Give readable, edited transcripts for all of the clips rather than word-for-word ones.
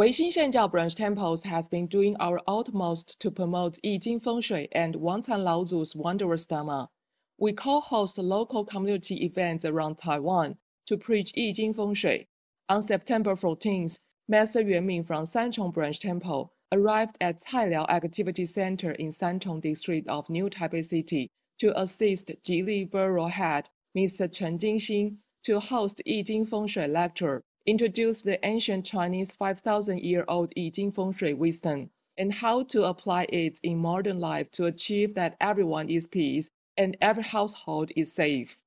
Weixin Shengjiao branch temples has been doing our utmost to promote Yijing Feng Shui and Wangcan Laozu's Wondrous Dharma. We co-host local community events around Taiwan to preach Yijing Feng Shui. On September 14th, Master Yuanming from Sanchong branch temple arrived at Cailiao Activity Center in Sanchong district of New Taipei City to assist Jili Borough head Mr. Chen Jingxin to host Yijing Feng Shui lecture, introduce the ancient Chinese 5,000-year-old Yijing Feng Shui wisdom, and how to apply it in modern life to achieve that everyone is peace and every household is safe.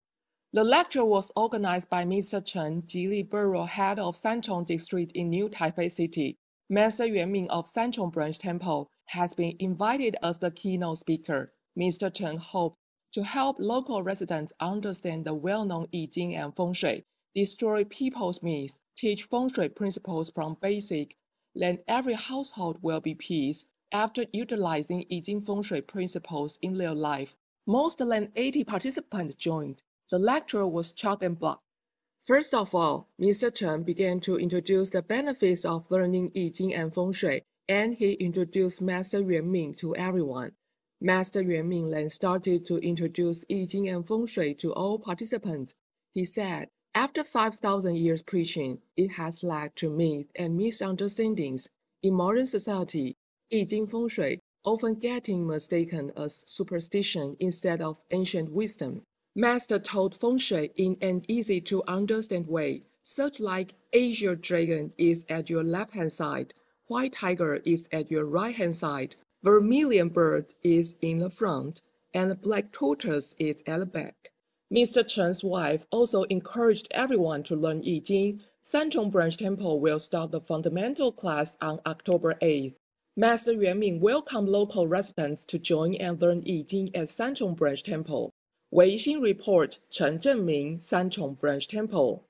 The lecture was organized by Mr. Chen, Jili Borough head of Sanchong district in New Taipei City. Master Yuanming of Sanchong branch temple has been invited as the keynote speaker. Mr. Chen hoped to help local residents understand the well-known Yijing and Feng Shui, destroy people's myths, teach Feng Shui principles from basic, then every household will be peace after utilizing Yijing Feng Shui principles in their life. More than 80 participants joined. The lecture was chock and block. First of all, Mr. Chen began to introduce the benefits of learning Yijing and Feng Shui, and he introduced Master Yuanming to everyone. Master Yuanming then started to introduce Yijing and Feng Shui to all participants. He said, after 5,000 years preaching, it has led to myth and misunderstandings. In modern society, Yijing Feng Shui often getting mistaken as superstition instead of ancient wisdom. Master taught Feng Shui in an easy-to-understand way, such like Azure Dragon is at your left-hand side, White Tiger is at your right-hand side, Vermilion Bird is in the front, and Black Tortoise is at the back. Mr. Chen's wife also encouraged everyone to learn Yijing. Sanchong branch temple will start the fundamental class on October 8th. Master Yuanming welcomed local residents to join and learn Yijing at Sanchong branch temple. Weixin report Chen Zhenming, Sanchong branch temple.